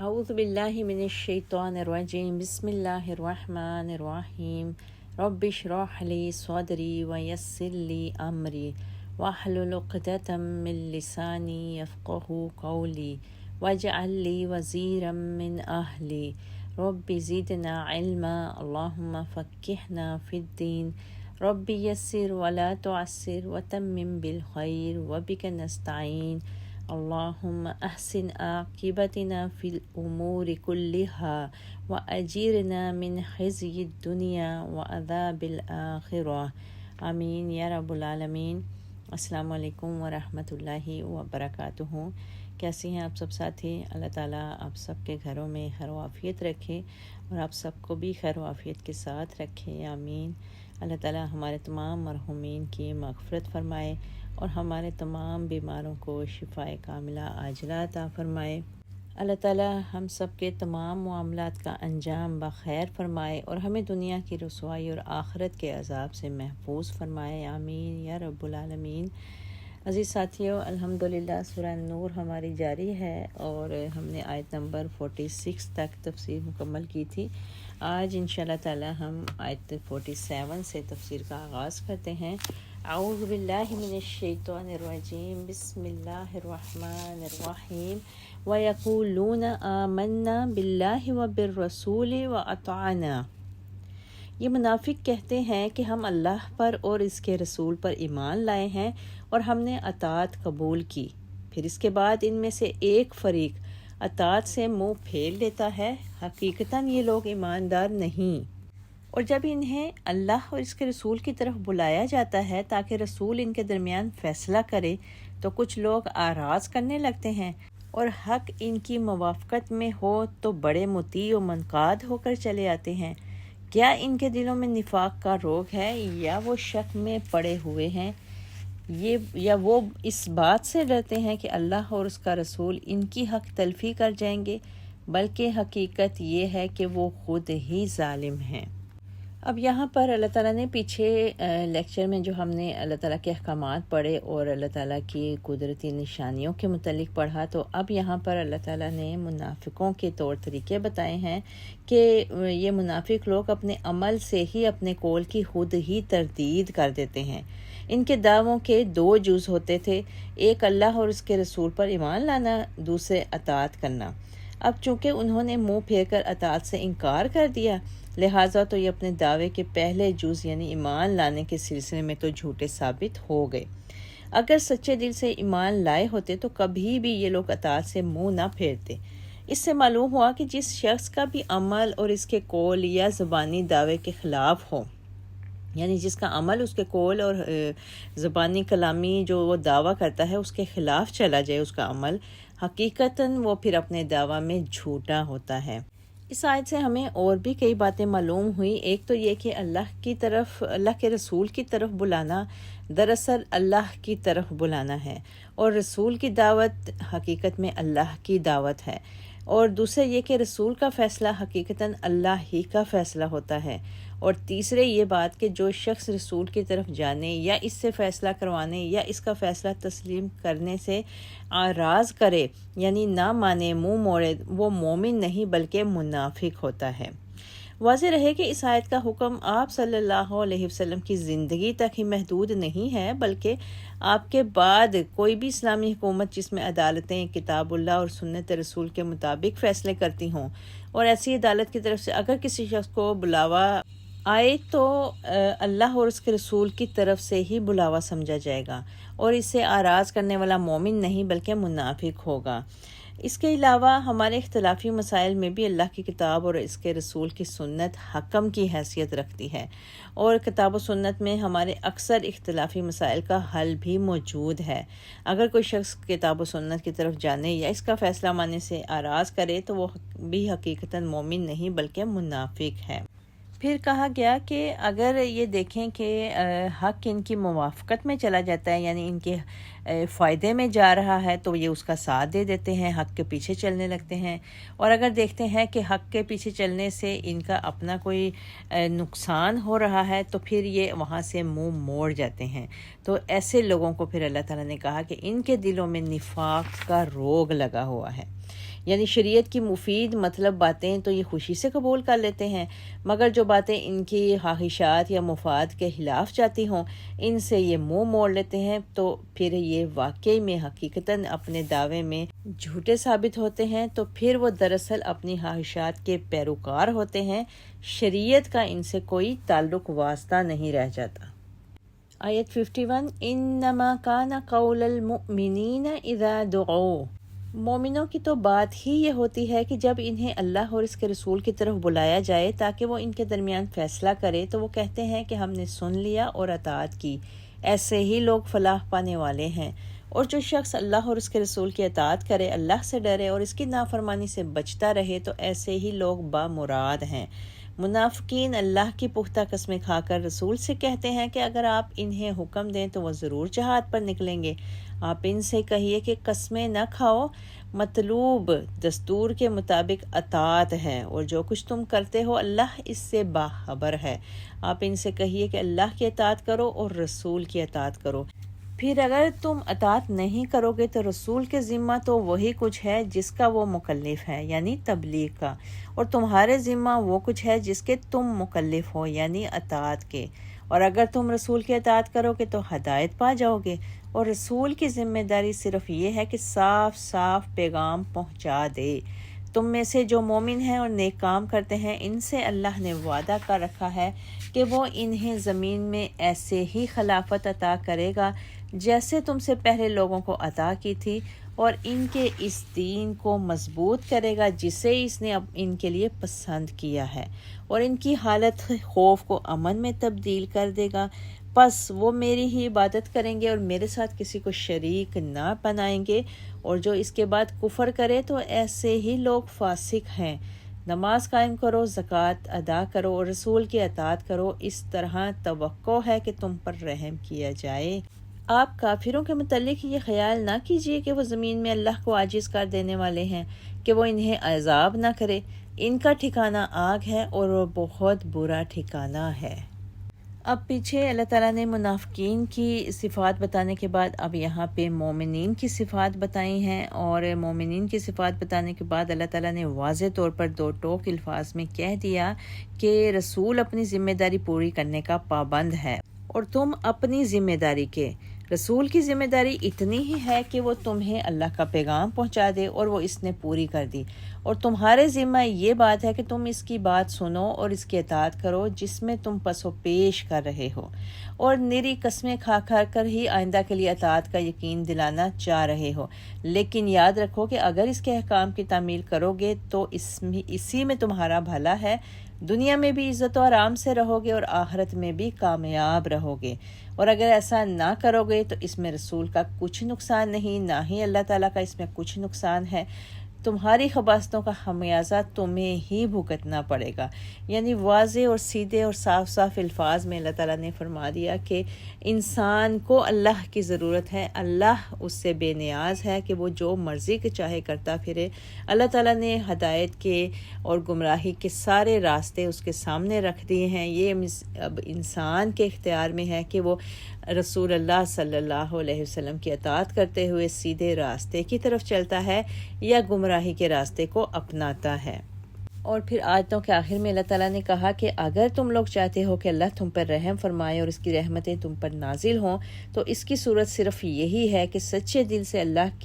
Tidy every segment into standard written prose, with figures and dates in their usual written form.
أعوذ بالله من الشيطان الرجيم بسم الله الرحمن الرحيم رب اشرح لي صدري ويسر لي أمري واحلل عقدة من لساني يفقه قولي واجعل لي وزيرا من أهلي رب زدنا علما اللهم فقهنا في الدين رب يسر ولا تعسر وتمم بالخير وبك نستعين اللهم أحسن عاقبتنا في الأمور كلها وأجرنا من خزي الدنيا وعذاب الآخرة آمین یا رب العالمین۔ السلام علیکم ورحمۃ اللہ وبرکاتہ۔ کیسی ہیں آپ سب ساتھی؟ اللہ تعالیٰ آپ سب کے گھروں میں خیر و عافیت رکھے اور آپ سب کو بھی خیر و عافیت کے ساتھ رکھے، آمین۔ اللہ تعالیٰ ہمارے تمام مرحومین کی مغفرت فرمائے اور ہمارے تمام بیماروں کو شفائے کاملہ عاجلہ عطا فرمائے۔ اللہ تعالیٰ ہم سب کے تمام معاملات کا انجام بخیر فرمائے اور ہمیں دنیا کی رسوائی اور آخرت کے عذاب سے محفوظ فرمائے، آمین یا رب العالمین۔ عزیز ساتھیو، الحمدللہ سورہ نور ہماری جاری ہے اور ہم نے آیت نمبر 46 تک تفسیر مکمل کی تھی۔ آج انشاءاللہ تعالیٰ ہم آیت 47 سے تفسیر کا آغاز کرتے ہیں۔ اعوذ باللہ من الشیطان الرجیم بسم اللہ الرحمن الرحیم وَيَقُولُونَ آمَنَّا بِاللَّهِ وَبِالرَّسُولِ وَأَطَعْنَا۔ یہ منافق کہتے ہیں کہ ہم اللہ پر اور اس کے رسول پر ایمان لائے ہیں اور ہم نے اطاعت قبول کی، پھر اس کے بعد ان میں سے ایک فریق اطاعت سے منہ پھیر لیتا ہے، حقیقتاً یہ لوگ ایماندار نہیں۔ اور جب انہیں اللہ اور اس کے رسول کی طرف بلایا جاتا ہے تاکہ رسول ان کے درمیان فیصلہ کرے تو کچھ لوگ اعراض کرنے لگتے ہیں، اور حق ان کی موافقت میں ہو تو بڑے مطیع و منقاد ہو کر چلے آتے ہیں۔ کیا ان کے دلوں میں نفاق کا روگ ہے یا وہ شک میں پڑے ہوئے ہیں، یا وہ اس بات سے ڈرتے ہیں کہ اللہ اور اس کا رسول ان کی حق تلفی کر جائیں گے، بلکہ حقیقت یہ ہے کہ وہ خود ہی ظالم ہیں۔ اب یہاں پر اللہ تعالیٰ نے پیچھے لیکچر میں جو ہم نے اللہ تعالیٰ کے احکامات پڑھے اور اللہ تعالیٰ کی قدرتی نشانیوں کے متعلق پڑھا، تو اب یہاں پر اللہ تعالیٰ نے منافقوں کے طور طریقے بتائے ہیں کہ یہ منافق لوگ اپنے عمل سے ہی اپنے قول کی خود ہی تردید کر دیتے ہیں۔ ان کے دعووں کے دو جز ہوتے تھے، ایک اللہ اور اس کے رسول پر ایمان لانا، دوسرے اطاعت کرنا۔ اب چونکہ انہوں نے منہ پھیر کر اطاعت سے انکار کر دیا، لہٰذا تو یہ اپنے دعوے کے پہلے جز یعنی ایمان لانے کے سلسلے میں تو جھوٹے ثابت ہو گئے۔ اگر سچے دل سے ایمان لائے ہوتے تو کبھی بھی یہ لوگ اطاعت سے منہ نہ پھیرتے۔ اس سے معلوم ہوا کہ جس شخص کا بھی عمل اور اس کے قول یا زبانی دعوے کے خلاف ہو، یعنی جس کا عمل اس کے قول اور زبانی کلامی جو وہ دعویٰ کرتا ہے اس کے خلاف چلا جائے اس کا عمل، حقیقتاً وہ پھر اپنے دعویٰ میں جھوٹا ہوتا ہے۔ اس آیت سے ہمیں اور بھی کئی باتیں معلوم ہوئی۔ ایک تو یہ کہ اللہ کے رسول کی طرف بلانا دراصل اللہ کی طرف بلانا ہے، اور رسول کی دعوت حقیقت میں اللہ کی دعوت ہے، اور دوسرے یہ کہ رسول کا فیصلہ حقیقتاً اللہ ہی کا فیصلہ ہوتا ہے، اور تیسرے یہ بات کہ جو شخص رسول کی طرف جانے یا اس سے فیصلہ کروانے یا اس کا فیصلہ تسلیم کرنے سے اعراض کرے یعنی نہ مانے، منہ موڑے، وہ مومن نہیں بلکہ منافق ہوتا ہے۔ واضح رہے کہ اس آیت کا حکم آپ صلی اللہ علیہ وسلم کی زندگی تک ہی محدود نہیں ہے، بلکہ آپ کے بعد کوئی بھی اسلامی حکومت جس میں عدالتیں کتاب اللہ اور سنت رسول کے مطابق فیصلے کرتی ہوں، اور ایسی عدالت کی طرف سے اگر کسی شخص کو بلاوا آئے تو اللہ اور اس کے رسول کی طرف سے ہی بلاوا سمجھا جائے گا، اور اس سے اعراض کرنے والا مومن نہیں بلکہ منافق ہوگا۔ اس کے علاوہ ہمارے اختلافی مسائل میں بھی اللہ کی کتاب اور اس کے رسول کی سنت حکم کی حیثیت رکھتی ہے، اور کتاب و سنت میں ہمارے اکثر اختلافی مسائل کا حل بھی موجود ہے۔ اگر کوئی شخص کتاب و سنت کی طرف جانے یا اس کا فیصلہ ماننے سے اعراض کرے تو وہ بھی حقیقتاً مومن نہیں بلکہ منافق ہے۔ پھر کہا گیا کہ اگر یہ دیکھیں کہ حق ان کی موافقت میں چلا جاتا ہے یعنی ان کے فائدے میں جا رہا ہے تو یہ اس کا ساتھ دے دیتے ہیں، حق کے پیچھے چلنے لگتے ہیں، اور اگر دیکھتے ہیں کہ حق کے پیچھے چلنے سے ان کا اپنا کوئی نقصان ہو رہا ہے تو پھر یہ وہاں سے منہ موڑ جاتے ہیں۔ تو ایسے لوگوں کو پھر اللہ تعالیٰ نے کہا کہ ان کے دلوں میں نفاق کا روگ لگا ہوا ہے۔ یعنی شریعت کی مفید مطلب باتیں تو یہ خوشی سے قبول کر لیتے ہیں، مگر جو باتیں ان کی خواہشات یا مفاد کے خلاف جاتی ہوں ان سے یہ منہ موڑ لیتے ہیں، تو پھر یہ واقعی میں حقیقتاً اپنے دعوے میں جھوٹے ثابت ہوتے ہیں، تو پھر وہ دراصل اپنی خواہشات کے پیروکار ہوتے ہیں، شریعت کا ان سے کوئی تعلق واسطہ نہیں رہ جاتا۔ آیت 51 انما کان قول المؤمنین اذا دعوا، مومنوں کی تو بات ہی یہ ہوتی ہے کہ جب انہیں اللہ اور اس کے رسول کی طرف بلایا جائے تاکہ وہ ان کے درمیان فیصلہ کرے تو وہ کہتے ہیں کہ ہم نے سن لیا اور اطاعت کی، ایسے ہی لوگ فلاح پانے والے ہیں۔ اور جو شخص اللہ اور اس کے رسول کی اطاعت کرے، اللہ سے ڈرے اور اس کی نافرمانی سے بچتا رہے تو ایسے ہی لوگ بامراد ہیں۔ منافقین اللہ کی پختہ قسمیں کھا کر رسول سے کہتے ہیں کہ اگر آپ انہیں حکم دیں تو وہ ضرور جہاد پر نکلیں گے۔ آپ ان سے کہیے کہ قسمیں نہ کھاؤ، مطلوب دستور کے مطابق اطاعت ہے، اور جو کچھ تم کرتے ہو اللہ اس سے باخبر ہے۔ آپ ان سے کہیے کہ اللہ کی اطاعت کرو اور رسول کی اطاعت کرو، پھر اگر تم اطاعت نہیں کرو گے تو رسول کے ذمہ تو وہی کچھ ہے جس کا وہ مکلف ہے، یعنی تبلیغ کا، اور تمہارے ذمہ وہ کچھ ہے جس کے تم مکلف ہو، یعنی اطاعت کے، اور اگر تم رسول کی اطاعت کرو گے تو ہدایت پا جاؤ گے۔ اور رسول کی ذمہ داری صرف یہ ہے کہ صاف صاف پیغام پہنچا دے۔ تم میں سے جو مومن ہیں اور نیک کام کرتے ہیں ان سے اللہ نے وعدہ کر رکھا ہے کہ وہ انہیں زمین میں ایسے ہی خلافت عطا کرے گا جیسے تم سے پہلے لوگوں کو عطا کی تھی، اور ان کے اس دین کو مضبوط کرے گا جسے اس نے اب ان کے لیے پسند کیا ہے، اور ان کی حالت خوف کو امن میں تبدیل کر دے گا۔ پس وہ میری ہی عبادت کریں گے اور میرے ساتھ کسی کو شریک نہ بنائیں گے، اور جو اس کے بعد کفر کرے تو ایسے ہی لوگ فاسق ہیں۔ نماز قائم کرو، زکوٰۃ ادا کرو اور رسول کی اطاعت کرو، اس طرح توقع ہے کہ تم پر رحم کیا جائے۔ آپ کافروں کے متعلق یہ خیال نہ کیجیے کہ وہ زمین میں اللہ کو عاجز کر دینے والے ہیں کہ وہ انہیں عذاب نہ کرے، ان کا ٹھکانہ آگ ہے اور وہ بہت برا ٹھکانہ ہے۔ اب پیچھے اللہ تعالیٰ نے منافقین کی صفات بتانے کے بعد اب یہاں پہ مومنین کی صفات بتائی ہیں، اور مومنین کی صفات بتانے کے بعد اللہ تعالیٰ نے واضح طور پر دو ٹوک الفاظ میں کہہ دیا کہ رسول اپنی ذمہ داری پوری کرنے کا پابند ہے، اور تم اپنی ذمہ داری کے، رسول کی ذمہ داری اتنی ہی ہے کہ وہ تمہیں اللہ کا پیغام پہنچا دے، اور وہ اس نے پوری کر دی، اور تمہارے ذمہ یہ بات ہے کہ تم اس کی بات سنو اور اس کی اطاعت کرو جس میں تم پس و پیش کر رہے ہو، اور نری قسمیں کھا کر ہی آئندہ کے لیے اطاعت کا یقین دلانا چاہ رہے ہو، لیکن یاد رکھو کہ اگر اس کے احکام کی تعمیل کرو گے تو اسی میں تمہارا بھلا ہے، دنیا میں بھی عزت و آرام سے رہو گے اور آخرت میں بھی کامیاب رہو گے، اور اگر ایسا نہ کرو گے تو اس میں رسول کا کچھ نقصان نہیں، نہ ہی اللہ تعالیٰ کا اس میں کچھ نقصان ہے، تمہاری خباثتوں کا خمیازہ تمہیں ہی بھگتنا پڑے گا۔ یعنی واضح اور سیدھے اور صاف صاف الفاظ میں اللہ تعالیٰ نے فرما دیا کہ انسان کو اللہ کی ضرورت ہے، اللہ اس سے بے نیاز ہے کہ وہ جو مرضی کے چاہے کرتا پھرے۔ اللہ تعالیٰ نے ہدایت کے اور گمراہی کے سارے راستے اس کے سامنے رکھ دیے ہیں، یہ اب انسان کے اختیار میں ہے کہ وہ رسول اللہ صلی اللہ علیہ وسلم کی اطاعت کرتے ہوئے سیدھے راستے کی طرف چلتا ہے یا گمراہی کے راستے کو اپناتا ہے۔ اور پھر آیتوں کے آخر میں اللہ تعالیٰ نے کہا کہ اگر تم لوگ چاہتے ہو کہ اللہ تم پر رحم فرمائے اور اس کی رحمتیں تم پر نازل ہوں تو اس کی صورت صرف یہی ہے کہ سچے دل سے اللہ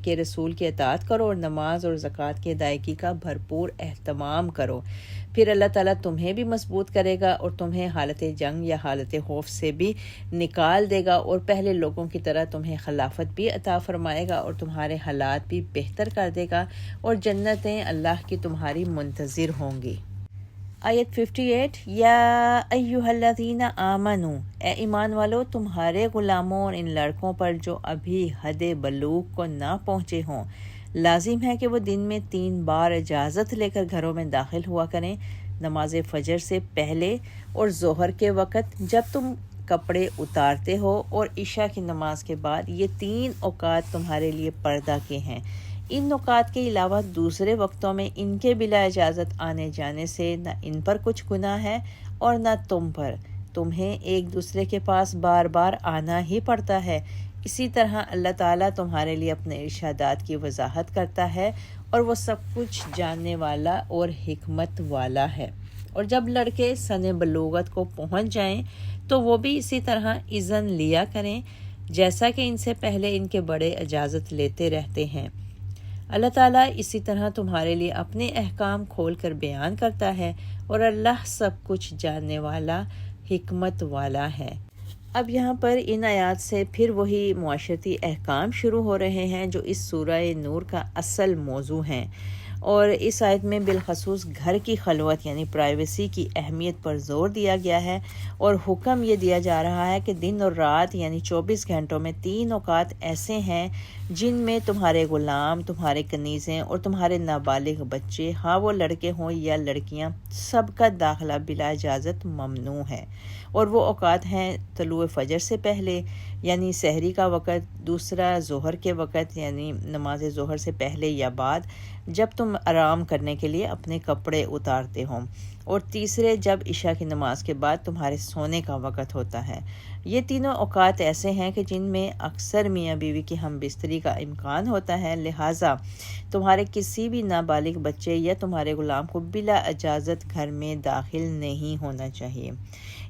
کے رسول کی اطاعت کرو اور نماز اور زکوٰۃ کی ادائیگی کا بھرپور اہتمام کرو، پھر اللہ تعالیٰ تمہیں بھی مضبوط کرے گا اور تمہیں حالت جنگ یا حالت خوف سے بھی نکال دے گا، اور پہلے لوگوں کی طرح تمہیں خلافت بھی عطا فرمائے گا اور تمہارے حالات بھی بہتر کر دے گا، اور جنتیں اللہ کی تمہاری منتظر ہوں گی۔ آیت 58 یا ایھا الذین آمنو، اے ایمان والو، تمہارے غلاموں اور ان لڑکوں پر جو ابھی حد بلوغ کو نہ پہنچے ہوں لازم ہے کہ وہ دن میں 3 بار اجازت لے کر گھروں میں داخل ہوا کریں، نماز فجر سے پہلے اور ظہر کے وقت جب تم کپڑے اتارتے ہو، اور عشاء کی نماز کے بعد، یہ 3 اوقات تمہارے لیے پردہ کے ہیں۔ ان اوقات کے علاوہ دوسرے وقتوں میں ان کے بلا اجازت آنے جانے سے نہ ان پر کچھ گناہ ہے اور نہ تم پر، تمہیں ایک دوسرے کے پاس بار بار آنا ہی پڑتا ہے۔ اسی طرح اللہ تعالیٰ تمہارے لیے اپنے ارشادات کی وضاحت کرتا ہے اور وہ سب کچھ جاننے والا اور حکمت والا ہے۔ اور جب لڑکے سن بلوغت کو پہنچ جائیں تو وہ بھی اسی طرح اذن لیا کریں جیسا کہ ان سے پہلے ان کے بڑے اجازت لیتے رہتے ہیں۔ اللہ تعالیٰ اسی طرح تمہارے لیے اپنے احکام کھول کر بیان کرتا ہے، اور اللہ سب کچھ جاننے والا حکمت والا ہے۔ اب یہاں پر ان آیات سے پھر وہی معاشرتی احکام شروع ہو رہے ہیں جو اس سورہ نور کا اصل موضوع ہیں، اور اس آیت میں بالخصوص گھر کی خلوت یعنی پرائیویسی کی اہمیت پر زور دیا گیا ہے، اور حکم یہ دیا جا رہا ہے کہ دن اور رات یعنی 24 گھنٹوں میں 3 اوقات ایسے ہیں جن میں تمہارے غلام، تمہارے کنیزیں اور تمہارے نابالغ بچے، ہاں وہ لڑکے ہوں یا لڑکیاں، سب کا داخلہ بلا اجازت ممنوع ہے۔ اور وہ اوقات ہیں طلوع فجر سے پہلے یعنی سحری کا وقت، دوسرا ظہر کے وقت یعنی نماز ظہر سے پہلے یا بعد جب تم آرام کرنے کے لیے اپنے کپڑے اتارتے ہو، اور تیسرے جب عشاء کی نماز کے بعد تمہارے سونے کا وقت ہوتا ہے۔ یہ تینوں اوقات ایسے ہیں کہ جن میں اکثر میاں بیوی کی ہم بستری کا امکان ہوتا ہے، لہٰذا تمہارے کسی بھی نابالغ بچے یا تمہارے غلام کو بلا اجازت گھر میں داخل نہیں ہونا چاہیے۔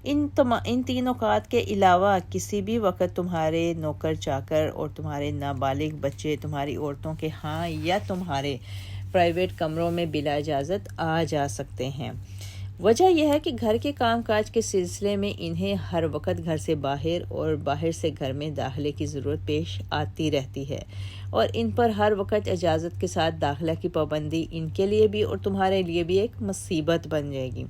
ان 3 اوقات کے علاوہ کسی بھی وقت تمہارے نوکر چاکر اور تمہارے نابالغ بچے تمہاری عورتوں کے ہاں یا تمہارے پرائیویٹ کمروں میں بلا اجازت آ جا سکتے ہیں۔ وجہ یہ ہے کہ گھر کے کام کاج کے سلسلے میں انہیں ہر وقت گھر سے باہر اور باہر سے گھر میں داخلے کی ضرورت پیش آتی رہتی ہے، اور ان پر ہر وقت اجازت کے ساتھ داخلہ کی پابندی ان کے لیے بھی اور تمہارے لیے بھی ایک مصیبت بن جائے گی۔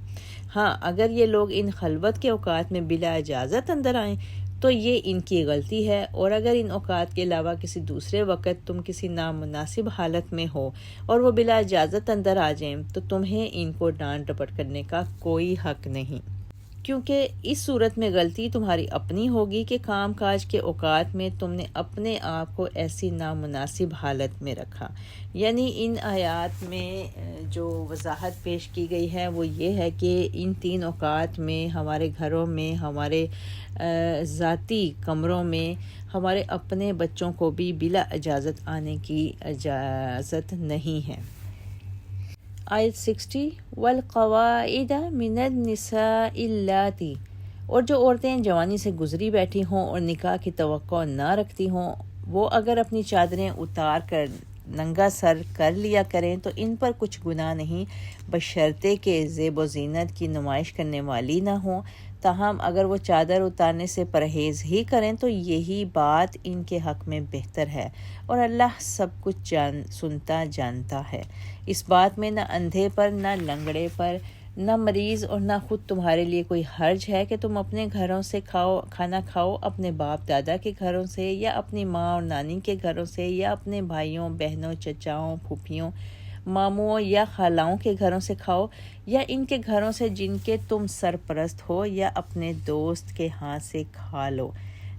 ہاں، اگر یہ لوگ ان خلوت کے اوقات میں بلا اجازت اندر آئیں تو یہ ان کی غلطی ہے، اور اگر ان اوقات کے علاوہ کسی دوسرے وقت تم کسی نامناسب حالت میں ہو اور وہ بلا اجازت اندر آ جائیں تو تمہیں ان کو ڈانٹ ڈپٹ کرنے کا کوئی حق نہیں، کیونکہ اس صورت میں غلطی تمہاری اپنی ہوگی کہ کام کاج کے اوقات میں تم نے اپنے آپ کو ایسی نامناسب حالت میں رکھا۔ یعنی ان آیات میں جو وضاحت پیش کی گئی ہے وہ یہ ہے کہ ان 3 اوقات میں ہمارے گھروں میں، ہمارے ذاتی کمروں میں ہمارے اپنے بچوں کو بھی بلا اجازت آنے کی اجازت نہیں ہے۔ آیت 60 والقواعد من النساء اللاتی، اور جو عورتیں جوانی سے گزری بیٹھی ہوں اور نکاح کی توقع نہ رکھتی ہوں، وہ اگر اپنی چادریں اتار کر ننگا سر کر لیا کریں تو ان پر کچھ گناہ نہیں، بشرطے کہ زیب و زینت کی نمائش کرنے والی نہ ہوں۔ تاہم اگر وہ چادر اتارنے سے پرہیز ہی کریں تو یہی بات ان کے حق میں بہتر ہے، اور اللہ سب کچھ سنتا جانتا ہے۔ اس بات میں نہ اندھے پر، نہ لنگڑے پر، نہ مریض اور نہ خود تمہارے لیے کوئی حرج ہے کہ تم اپنے گھروں سے کھانا کھاؤ، اپنے باپ دادا کے گھروں سے یا اپنی ماں اور نانی کے گھروں سے یا اپنے بھائیوں بہنوں چچاؤں پھوپھیوں ماموں یا خالاؤں کے گھروں سے کھاؤ، یا ان کے گھروں سے جن کے تم سرپرست ہو، یا اپنے دوست کے ہاتھ سے کھا لو۔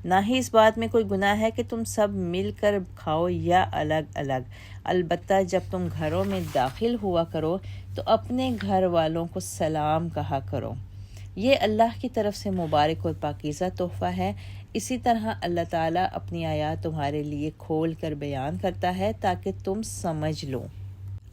نہ ہی اس بات میں کوئی گناہ ہے کہ تم سب مل کر کھاؤ یا الگ الگ، البتہ جب تم گھروں میں داخل ہوا کرو تو اپنے گھر والوں کو سلام کہا کرو، یہ اللہ کی طرف سے مبارک اور پاکیزہ تحفہ ہے۔ اسی طرح اللہ تعالیٰ اپنی آیات تمہارے لیے کھول کر بیان کرتا ہے تاکہ تم سمجھ لو۔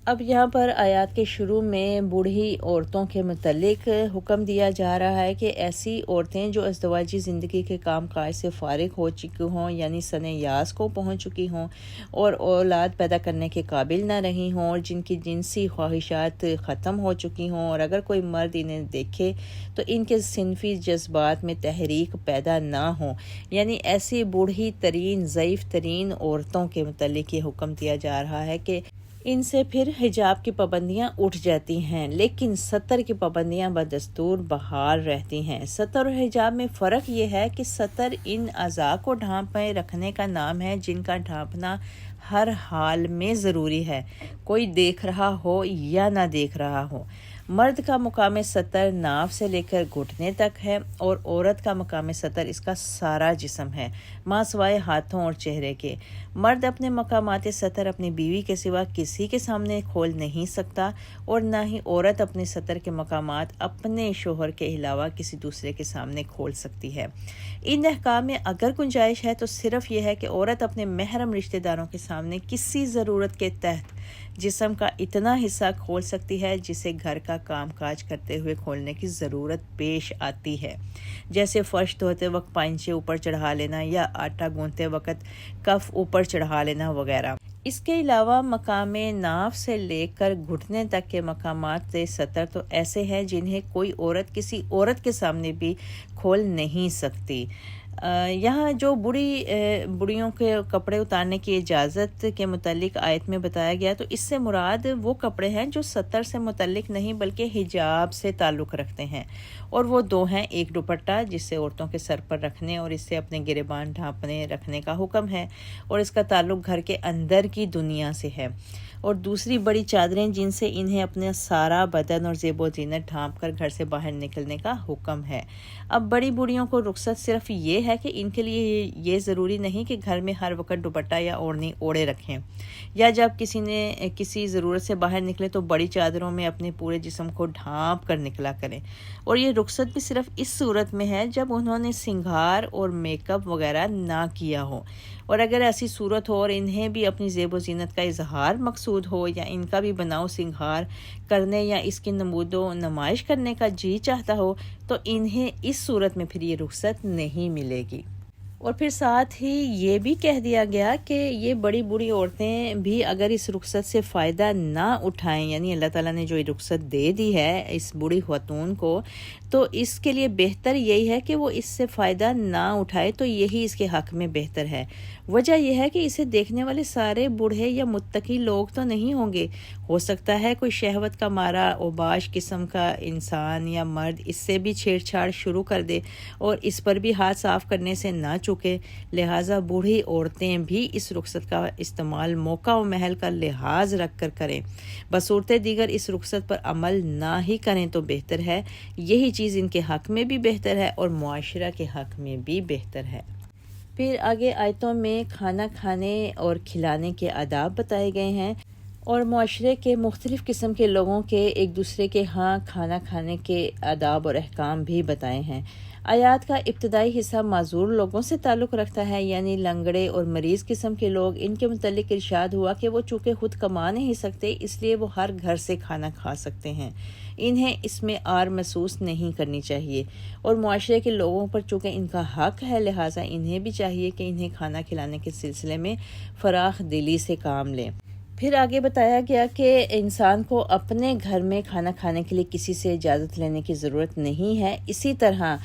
اب یہاں پر آیات کے شروع میں بوڑھی عورتوں کے متعلق حکم دیا جا رہا ہے کہ ایسی عورتیں جو ازدواجی زندگی کے کام کاج سے فارغ ہو چکی ہوں یعنی سن یاس کو پہنچ چکی ہوں اور اولاد پیدا کرنے کے قابل نہ رہی ہوں، اور جن کی جنسی خواہشات ختم ہو چکی ہوں، اور اگر کوئی مرد انہیں دیکھے تو ان کے صنفی جذبات میں تحریک پیدا نہ ہو، یعنی ایسی بوڑھی ترین ضعیف ترین عورتوں کے متعلق یہ حکم دیا جا رہا ہے کہ ان سے پھر حجاب کی پابندیاں اٹھ جاتی ہیں، لیکن ستر کی پابندیاں بدستور بحال رہتی ہیں۔ ستر اور حجاب میں فرق یہ ہے کہ ستر ان اعضاء کو ڈھانپے رکھنے کا نام ہے جن کا ڈھانپنا ہر حال میں ضروری ہے، کوئی دیکھ رہا ہو یا نہ دیکھ رہا ہو۔ مرد کا مقام ستر ناف سے لے کر گھٹنے تک ہے، اور عورت کا مقام ستر اس کا سارا جسم ہے، ماں سوائے ہاتھوں اور چہرے کے۔ مرد اپنے مقامات ستر اپنی بیوی کے سوا کسی کے سامنے کھول نہیں سکتا، اور نہ ہی عورت اپنے ستر کے مقامات اپنے شوہر کے علاوہ کسی دوسرے کے سامنے کھول سکتی ہے۔ ان احکام میں اگر گنجائش ہے تو صرف یہ ہے کہ عورت اپنے محرم رشتہ داروں کے سامنے کسی ضرورت کے تحت جسم کا اتنا حصہ کھول سکتی ہے جسے گھر کا کام کاج کرتے ہوئے کھولنے کی ضرورت پیش آتی ہے، جیسے فرش دھوتے وقت پائنچے اوپر چڑھا لینا یا آٹا گوندتے وقت کف اوپر چڑھا لینا وغیرہ۔ اس کے علاوہ مقام ناف سے لے کر گھٹنے تک کے مقامات سطر تو ایسے ہیں جنہیں کوئی عورت کسی عورت کے سامنے بھی کھول نہیں سکتی۔ یہاں جو بڑیوں کے کپڑے اتارنے کی اجازت کے متعلق آیت میں بتایا گیا، تو اس سے مراد وہ کپڑے ہیں جو سطر سے متعلق نہیں بلکہ حجاب سے تعلق رکھتے ہیں، اور وہ دو ہیں، ایک دوپٹہ جسے عورتوں کے سر پر رکھنے اور اس سے اپنے گریبان ڈھانپنے رکھنے کا حکم ہے اور اس کا تعلق گھر کے اندر کی دنیا سے ہے، اور دوسری بڑی چادریں جن سے انہیں اپنا سارا بدن اور زیب و زینت ڈھانپ کر گھر سے باہر نکلنے کا حکم ہے۔ اب بڑی بوڑھیوں کو رخصت صرف یہ ہے کہ ان کے لیے یہ ضروری نہیں کہ گھر میں ہر وقت دوپٹہ یا اوڑھنی اوڑھے رکھیں، یا جب کسی ضرورت سے باہر نکلے تو بڑی چادروں میں اپنے پورے جسم کو ڈھانپ کر نکلا کریں، اور یہ رخصت بھی صرف اس صورت میں ہے جب انہوں نے سنگھار اور میک اپ وغیرہ نہ کیا ہو، اور اگر ایسی صورت ہو اور انہیں بھی اپنی زیب و زینت کا اظہار مقصود ہو یا ان کا بھی بناؤ سنگھار کرنے یا اس کی نمود و نمائش کرنے کا جی چاہتا ہو، تو انہیں اس صورت میں پھر یہ رخصت نہیں ملے گی۔ اور پھر ساتھ ہی یہ بھی کہہ دیا گیا کہ یہ بڑی بوڑھی عورتیں بھی اگر اس رخصت سے فائدہ نہ اٹھائیں، یعنی اللہ تعالیٰ نے جو رخصت دے دی ہے اس بوڑھی خاتون کو، تو اس کے لیے بہتر یہی ہے کہ وہ اس سے فائدہ نہ اٹھائے، تو یہی اس کے حق میں بہتر ہے۔ وجہ یہ ہے کہ اسے دیکھنے والے سارے بوڑھے یا متقی لوگ تو نہیں ہوں گے، ہو سکتا ہے کوئی شہوت کا مارا اوباش قسم کا انسان یا مرد اس سے بھی چھیڑ چھاڑ شروع کر دے اور اس پر بھی ہاتھ صاف کرنے سے نہ چکے، لہٰذا بوڑھی عورتیں بھی اس رخصت کا استعمال موقع و محل کا لحاظ رکھ کر کریں، بصورت دیگر اس رخصت پر عمل نہ ہی کریں تو بہتر ہے۔ یہی چیز ان کے حق میں بھی بہتر ہے اور معاشرہ کے حق میں بھی بہتر ہے۔ پھر آگے آیتوں میں کھانا کھانے اور کھلانے کے آداب بتائے گئے ہیں اور معاشرے کے مختلف قسم کے لوگوں کے ایک دوسرے کے ہاں کھانا کھانے کے آداب اور احکام بھی بتائے ہیں۔ آیات کا ابتدائی حصہ معذور لوگوں سے تعلق رکھتا ہے، یعنی لنگڑے اور مریض قسم کے لوگ۔ ان کے متعلق ارشاد ہوا کہ وہ چونکہ خود کما نہیں سکتے اس لیے وہ ہر گھر سے کھانا کھا سکتے ہیں، انہیں اس میں آر محسوس نہیں کرنی چاہیے، اور معاشرے کے لوگوں پر چونکہ ان کا حق ہے لہٰذا انہیں بھی چاہیے کہ انہیں کھانا کھلانے کے سلسلے میں فراخ دلی سے کام لیں۔ پھر آگے بتایا گیا کہ انسان کو اپنے گھر میں کھانا کھانے کے لیے کسی سے اجازت لینے کی ضرورت نہیں ہے، اسی طرح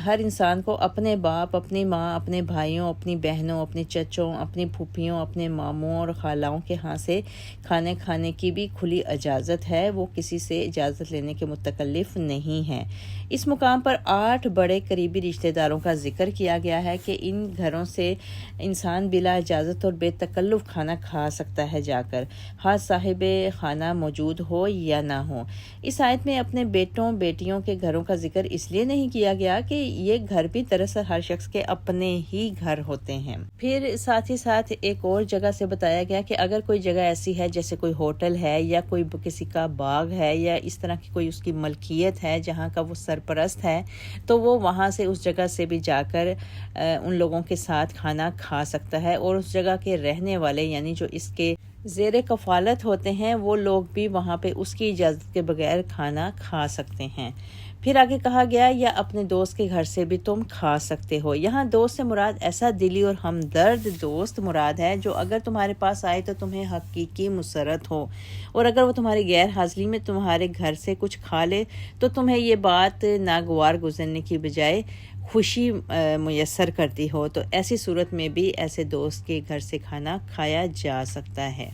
ہر انسان کو اپنے باپ، اپنی ماں، اپنے بھائیوں، اپنی بہنوں، اپنے چچوں، اپنی پھوپھیوں، اپنے ماموں اور خالاؤں کے ہاں سے کھانے کھانے کی بھی کھلی اجازت ہے، وہ کسی سے اجازت لینے کے متکلف نہیں ہیں۔ اس مقام پر 8 بڑے قریبی رشتہ داروں کا ذکر کیا گیا ہے کہ ان گھروں سے انسان بلا اجازت اور بے تکلف کھانا کھا سکتا ہے جا کر، ہاں صاحب خانہ موجود ہو یا نہ ہو۔ اس آیت میں اپنے بیٹوں بیٹیوں کے گھروں کا ذکر اس لیے نہیں کیا گیا کہ یہ گھر بھی دراصل ہر شخص کے اپنے ہی گھر ہوتے ہیں۔ پھر ساتھ ہی ساتھ ایک اور جگہ سے بتایا گیا کہ اگر کوئی جگہ ایسی ہے جیسے کوئی ہوٹل ہے یا کوئی کسی کا باغ ہے یا اس طرح کی کوئی اس کی ملکیت ہے جہاں کا وہ سرپرست ہے، تو وہ وہاں سے اس جگہ سے بھی جا کر ان لوگوں کے ساتھ کھانا کھا سکتا ہے، اور اس جگہ کے رہنے والے یعنی جو اس کے زیر کفالت ہوتے ہیں وہ لوگ بھی وہاں پہ اس کی اجازت کے بغیر کھانا کھا سکتے ہیں۔ پھر آگے کہا گیا یا اپنے دوست کے گھر سے بھی تم کھا سکتے ہو۔ یہاں دوست سے مراد ایسا دلی اور ہمدرد دوست مراد ہے جو اگر تمہارے پاس آئے تو تمہیں حقیقی مسرت ہو، اور اگر وہ تمہاری غیر حاضری میں تمہارے گھر سے کچھ کھا لے تو تمہیں یہ بات ناگوار گزرنے کی بجائے خوشی میسر کرتی ہو، تو ایسی صورت میں بھی ایسے دوست کے گھر سے کھانا کھایا جا سکتا ہے۔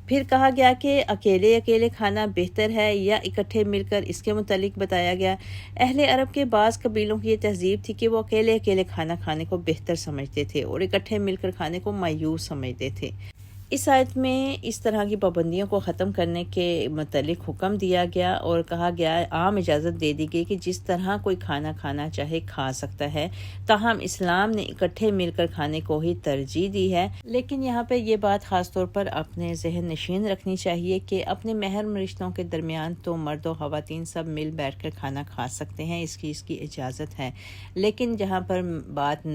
پھر کہا گیا کہ اکیلے اکیلے کھانا بہتر ہے یا اکٹھے مل کر، اس کے متعلق بتایا گیا اہل عرب کے بعض قبیلوں کی یہ تہذیب تھی کہ وہ اکیلے اکیلے کھانا کھانے کو بہتر سمجھتے تھے اور اکٹھے مل کر کھانے کو مایوس سمجھتے تھے۔ اس آیت میں اس طرح کی پابندیوں کو ختم کرنے کے متعلق حکم دیا گیا اور کہا گیا عام اجازت دے دی گئی کہ جس طرح کوئی کھانا کھانا چاہے کھا سکتا ہے، تاہم اسلام نے اکٹھے مل کر کھانے کو ہی ترجیح دی ہے۔ لیکن یہاں پہ یہ بات خاص طور پر اپنے ذہن نشین رکھنی چاہیے کہ اپنے محرم رشتوں کے درمیان تو مرد و خواتین سب مل بیٹھ کر کھانا کھا سکتے ہیں، اس کی اجازت ہے، لیکن جہاں پر بات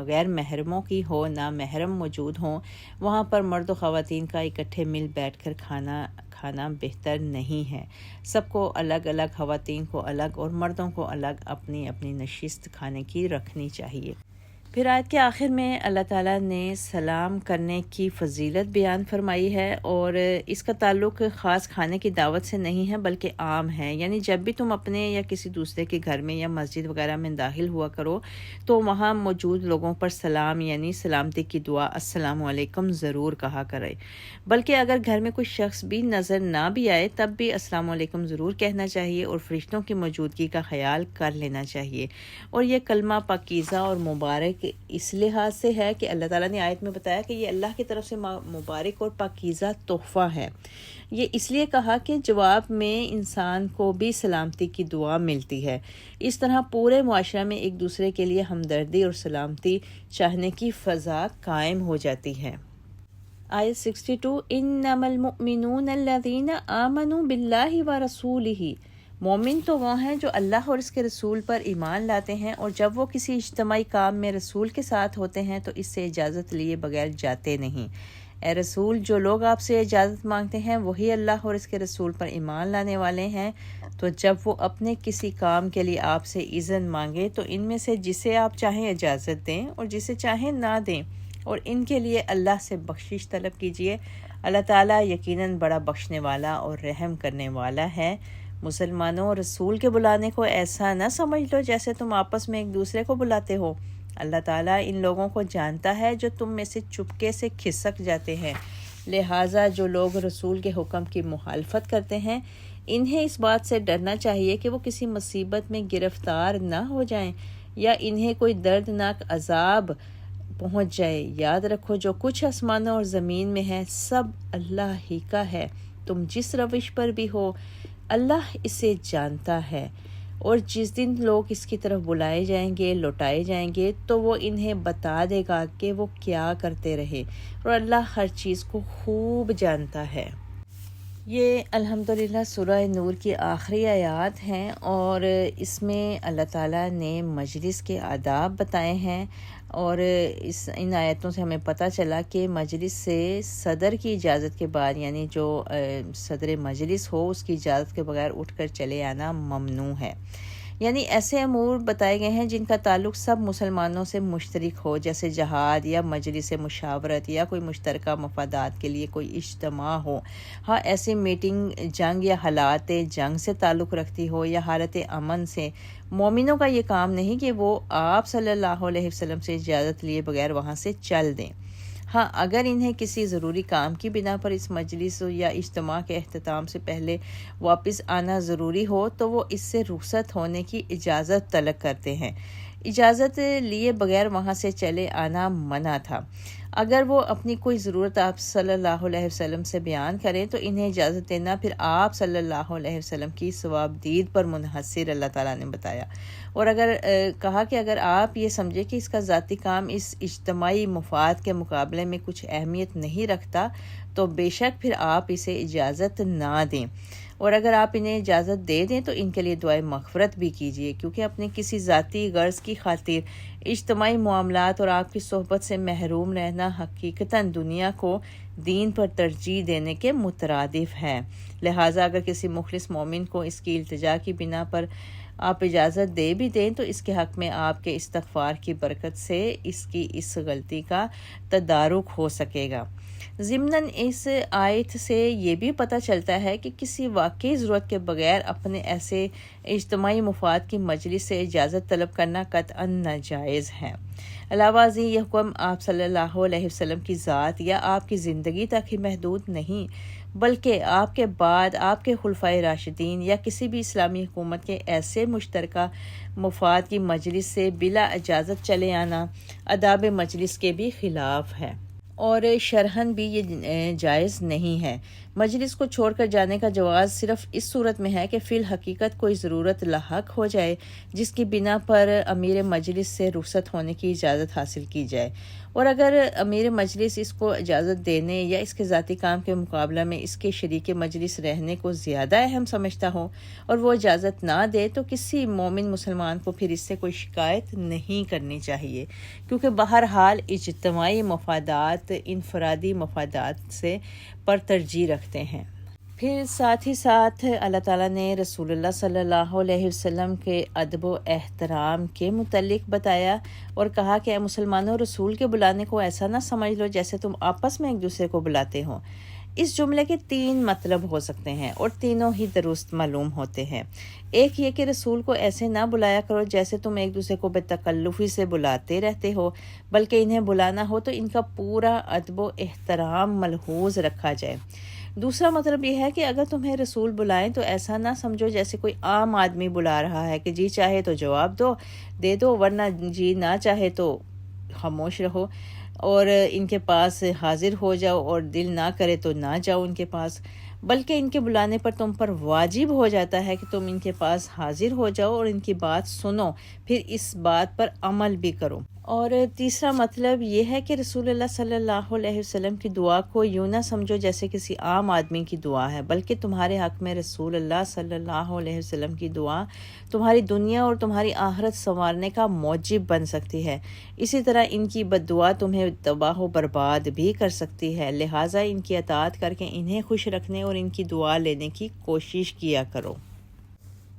غیر محرموں کی ہو، نہ محرم موجود ہوں، وہاں پر مرد و خواتین کا اکٹھے مل بیٹھ کر کھانا بہتر نہیں ہے۔ سب کو الگ الگ، خواتین کو الگ اور مردوں کو الگ اپنی اپنی نشست کھانے کی رکھنی چاہیے۔ پھر آیت کے آخر میں اللہ تعالیٰ نے سلام کرنے کی فضیلت بیان فرمائی ہے، اور اس کا تعلق خاص کھانے کی دعوت سے نہیں ہے بلکہ عام ہے۔ یعنی جب بھی تم اپنے یا کسی دوسرے کے گھر میں یا مسجد وغیرہ میں داخل ہوا کرو تو وہاں موجود لوگوں پر سلام یعنی سلامتی کی دعا السلام علیکم ضرور کہا کرے، بلکہ اگر گھر میں کوئی شخص بھی نظر نہ بھی آئے تب بھی السلام علیکم ضرور کہنا چاہیے اور فرشتوں کی موجودگی کا خیال کر لینا چاہیے۔ اور یہ کلمہ پاکیزہ اور مبارک اس لحاظ سے ہے کہ اللہ تعالیٰ نے آیت میں بتایا کہ یہ اللہ کی طرف سے مبارک اور پاکیزہ تحفہ ہے۔ یہ اس لیے کہا کہ جواب میں انسان کو بھی سلامتی کی دعا ملتی ہے۔ اس طرح پورے معاشرہ میں ایک دوسرے کے لیے ہمدردی اور سلامتی چاہنے کی فضا قائم ہو جاتی ہے۔ آیت 62 انما المؤمنون الذین آمنوا باللہ ورسولہ، مومن تو وہ ہیں جو اللہ اور اس کے رسول پر ایمان لاتے ہیں، اور جب وہ کسی اجتماعی کام میں رسول کے ساتھ ہوتے ہیں تو اس سے اجازت لیے بغیر جاتے نہیں۔ اے رسول، جو لوگ آپ سے اجازت مانگتے ہیں وہی اللہ اور اس کے رسول پر ایمان لانے والے ہیں، تو جب وہ اپنے کسی کام کے لیے آپ سے اذن مانگے تو ان میں سے جسے آپ چاہیں اجازت دیں اور جسے چاہیں نہ دیں، اور ان کے لیے اللہ سے بخشش طلب کیجیے۔ اللہ تعالیٰ یقیناً بڑا بخشنے والا اور رحم کرنے والا ہے۔ مسلمانوں، رسول کے بلانے کو ایسا نہ سمجھ لو جیسے تم آپس میں ایک دوسرے کو بلاتے ہو۔ اللہ تعالیٰ ان لوگوں کو جانتا ہے جو تم میں سے چپکے سے کھسک جاتے ہیں، لہٰذا جو لوگ رسول کے حکم کی مخالفت کرتے ہیں انہیں اس بات سے ڈرنا چاہیے کہ وہ کسی مصیبت میں گرفتار نہ ہو جائیں یا انہیں کوئی دردناک عذاب پہنچ جائے۔ یاد رکھو جو کچھ آسمانوں اور زمین میں ہے سب اللہ ہی کا ہے، تم جس روش پر بھی ہو اللہ اسے جانتا ہے، اور جس دن لوگ اس کی طرف بلائے جائیں گے، لوٹائے جائیں گے، تو وہ انہیں بتا دے گا کہ وہ کیا کرتے رہے، اور اللہ ہر چیز کو خوب جانتا ہے۔ یہ الحمدللہ سورہ نور کی آخری آیات ہیں، اور اس میں اللہ تعالیٰ نے مجلس کے آداب بتائے ہیں، اور ان آیتوں سے ہمیں پتہ چلا کہ مجلس سے صدر کی اجازت کے بعد، یعنی جو صدر مجلس ہو اس کی اجازت کے بغیر اٹھ کر چلے آنا ممنوع ہے۔ یعنی ایسے امور بتائے گئے ہیں جن کا تعلق سب مسلمانوں سے مشترک ہو، جیسے جہاد یا مجلس مشاورت یا کوئی مشترکہ مفادات کے لیے کوئی اجتماع ہو۔ ہاں، ایسی میٹنگ جنگ یا حالات جنگ سے تعلق رکھتی ہو یا حالت امن سے، مومنوں کا یہ کام نہیں کہ وہ آپ صلی اللہ علیہ وسلم سے اجازت لیے بغیر وہاں سے چل دیں۔ ہاں، اگر انہیں کسی ضروری کام کی بنا پر اس مجلس یا اجتماع کے اختتام سے پہلے واپس آنا ضروری ہو تو وہ اس سے رخصت ہونے کی اجازت طلب کرتے ہیں۔ اجازت لیے بغیر وہاں سے چلے آنا منع تھا۔ اگر وہ اپنی کوئی ضرورت آپ صلی اللہ علیہ وسلم سے بیان کریں تو انہیں اجازت دینا پھر آپ صلی اللہ علیہ وسلم کی ثوابدید پر منحصر اللہ تعالیٰ نے بتایا، اور اگر کہا کہ اگر آپ یہ سمجھے کہ اس کا ذاتی کام اس اجتماعی مفاد کے مقابلے میں کچھ اہمیت نہیں رکھتا تو بے شک پھر آپ اسے اجازت نہ دیں، اور اگر آپ انہیں اجازت دے دیں تو ان کے لیے دعائے مغفرت بھی کیجیے، کیونکہ اپنے کسی ذاتی غرض کی خاطر اجتماعی معاملات اور آپ کی صحبت سے محروم رہنا حقیقتاً دنیا کو دین پر ترجیح دینے کے مترادف ہے۔ لہٰذا اگر کسی مخلص مومن کو اس کی التجا کی بنا پر آپ اجازت دے بھی دیں تو اس کے حق میں آپ کے استغفار کی برکت سے اس کی اس غلطی کا تدارک ہو سکے گا۔ ضمناً اس آیت سے یہ بھی پتہ چلتا ہے کہ کسی واقعی ضرورت کے بغیر اپنے ایسے اجتماعی مفاد کی مجلس سے اجازت طلب کرنا قطعاً ناجائز ہے۔ علاوہ ازیں یہ حکم آپ صلی اللہ علیہ وسلم کی ذات یا آپ کی زندگی تک ہی محدود نہیں، بلکہ آپ کے بعد آپ کے خلفائے راشدین یا کسی بھی اسلامی حکومت کے ایسے مشترکہ مفاد کی مجلس سے بلا اجازت چلے آنا آداب مجلس کے بھی خلاف ہے، اور شرعاً بھی یہ جائز نہیں ہے۔ مجلس کو چھوڑ کر جانے کا جواز صرف اس صورت میں ہے کہ فی الحقیقت کوئی ضرورت لاحق ہو جائے جس کی بنا پر امیر مجلس سے رخصت ہونے کی اجازت حاصل کی جائے، اور اگر امیر مجلس اس کو اجازت دینے یا اس کے ذاتی کام کے مقابلہ میں اس کے شریک مجلس رہنے کو زیادہ اہم سمجھتا ہو اور وہ اجازت نہ دے تو کسی مومن مسلمان کو پھر اس سے کوئی شکایت نہیں کرنی چاہیے، کیونکہ بہرحال اجتماعی مفادات انفرادی مفادات سے پر ترجیح رکھتے ہیں۔ پھر ساتھ ہی ساتھ اللہ تعالیٰ نے رسول اللہ صلی اللہ علیہ وسلم کے ادب و احترام کے متعلق بتایا اور کہا کہ اے مسلمانوں، رسول کے بلانے کو ایسا نہ سمجھ لو جیسے تم آپس میں ایک دوسرے کو بلاتے ہو۔ اس جملے کے 3 مطلب ہو سکتے ہیں اور تینوں ہی درست معلوم ہوتے ہیں۔ ایک یہ کہ رسول کو ایسے نہ بلایا کرو جیسے تم ایک دوسرے کو بے تکلفی سے بلاتے رہتے ہو، بلکہ انہیں بلانا ہو تو ان کا پورا ادب و احترام ملحوظ رکھا جائے۔ دوسرا مطلب یہ ہے کہ اگر تمہیں رسول بلائیں تو ایسا نہ سمجھو جیسے کوئی عام آدمی بلا رہا ہے کہ جی چاہے تو جواب دے دو ورنہ جی نہ چاہے تو خاموش رہو، اور ان کے پاس حاضر ہو جاؤ اور دل نہ کرے تو نہ جاؤ ان کے پاس، بلکہ ان کے بلانے پر تم پر واجب ہو جاتا ہے کہ تم ان کے پاس حاضر ہو جاؤ اور ان کی بات سنو، پھر اس بات پر عمل بھی کرو۔ اور تیسرا مطلب یہ ہے کہ رسول اللہ صلی اللہ علیہ وسلم کی دعا کو یوں نہ سمجھو جیسے کسی عام آدمی کی دعا ہے، بلکہ تمہارے حق میں رسول اللہ صلی اللہ علیہ وسلم کی دعا تمہاری دنیا اور تمہاری آخرت سنوارنے کا موجب بن سکتی ہے۔ اسی طرح ان کی بد دعا تمہیں تباہ و برباد بھی کر سکتی ہے، لہٰذا ان کی اطاعت کر کے انہیں خوش رکھنے اور ان کی دعا لینے کی کوشش کیا کرو۔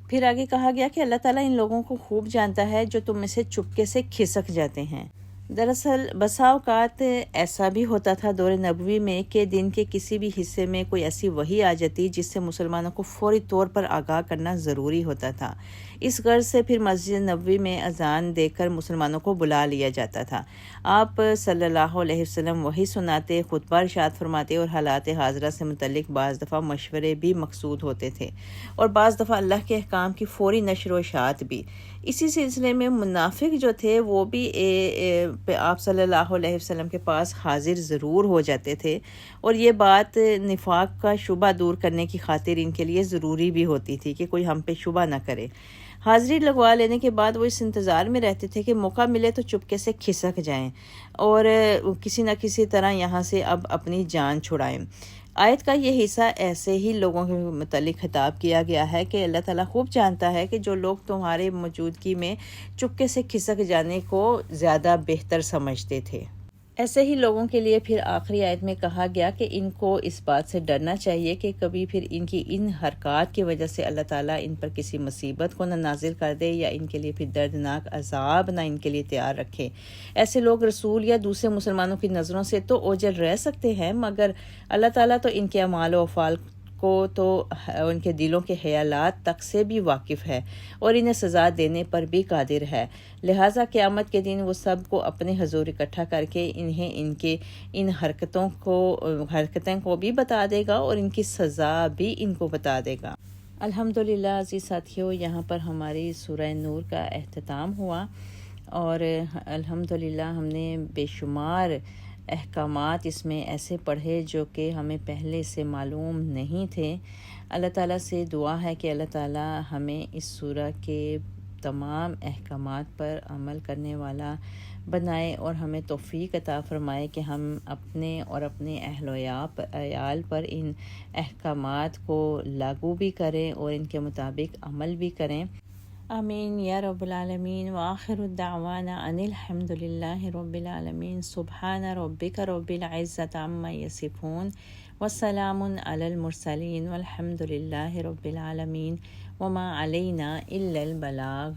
پھر آگے کہا گیا کہ اللہ تعالیٰ ان لوگوں کو خوب جانتا ہے جو تم میں سے چپکے سے کھسک جاتے ہیں۔ دراصل بسا اوقات ایسا بھی ہوتا تھا دور نبوی میں کہ دن کے کسی بھی حصے میں کوئی ایسی وحی آ جاتی جس سے مسلمانوں کو فوری طور پر آگاہ کرنا ضروری ہوتا تھا۔ اس غرض سے پھر مسجد نبوی میں اذان دے کر مسلمانوں کو بلا لیا جاتا تھا۔ آپ صلی اللہ علیہ وسلم وحی سناتے، خطبہ ارشاد فرماتے اور حالات حاضرہ سے متعلق بعض دفعہ مشورے بھی مقصود ہوتے تھے اور بعض دفعہ اللہ کے احکام کی فوری نشر و اشاعت بھی۔ اسی سلسلے میں منافق جو تھے وہ بھی آپ صلی اللہ علیہ وسلم کے پاس حاضر ضرور ہو جاتے تھے، اور یہ بات نفاق کا شبہ دور کرنے کی خاطر ان کے لیے ضروری بھی ہوتی تھی کہ کوئی ہم پہ شبہ نہ کرے۔ حاضری لگوا لینے کے بعد وہ اس انتظار میں رہتے تھے کہ موقع ملے تو چپکے سے کھسک جائیں اور کسی نہ کسی طرح یہاں سے اب اپنی جان چھڑائیں۔ آیت کا یہ حصہ ایسے ہی لوگوں کے متعلق خطاب کیا گیا ہے کہ اللہ تعالیٰ خوب جانتا ہے کہ جو لوگ تمہارے موجودگی میں چپکے سے کھسک جانے کو زیادہ بہتر سمجھتے تھے۔ ایسے ہی لوگوں کے لیے پھر آخری آیت میں کہا گیا کہ ان کو اس بات سے ڈرنا چاہیے کہ کبھی پھر ان کی ان حرکات کی وجہ سے اللہ تعالیٰ ان پر کسی مصیبت کو نہ نازل کر دے یا ان کے لیے پھر دردناک عذاب نہ ان کے لیے تیار رکھے۔ ایسے لوگ رسول یا دوسرے مسلمانوں کی نظروں سے تو اوجھل رہ سکتے ہیں، مگر اللہ تعالیٰ تو ان کے اعمال و افعال کو تو ان کے دلوں کے خیالات تک سے بھی واقف ہے اور انہیں سزا دینے پر بھی قادر ہے، لہٰذا قیامت کے دن وہ سب کو اپنے حضور اکٹھا کر کے انہیں ان کے ان حرکتیں کو بھی بتا دے گا اور ان کی سزا بھی ان کو بتا دے گا۔ الحمدللہ عزیز ساتھیوں، یہاں پر ہماری سورہ نور کا اختتام ہوا اور الحمدللہ ہم نے بے شمار احکامات اس میں ایسے پڑھے جو کہ ہمیں پہلے سے معلوم نہیں تھے۔ اللہ تعالیٰ سے دعا ہے کہ اللہ تعالیٰ ہمیں اس سورہ کے تمام احکامات پر عمل کرنے والا بنائے اور ہمیں توفیق عطا فرمائے کہ ہم اپنے اور اپنے اہل و عیال پر ان احکامات کو لاگو بھی کریں اور ان کے مطابق عمل بھی کریں۔ آمین یا رب العالمین، وآخر الدعوانا ان الحمد للہ رب العالمین، سبحان ربک رب العزت عما یصفون، والسلام علی المرسلین، والحمد للہ رب العالمین، وما علینا الا البلاغ۔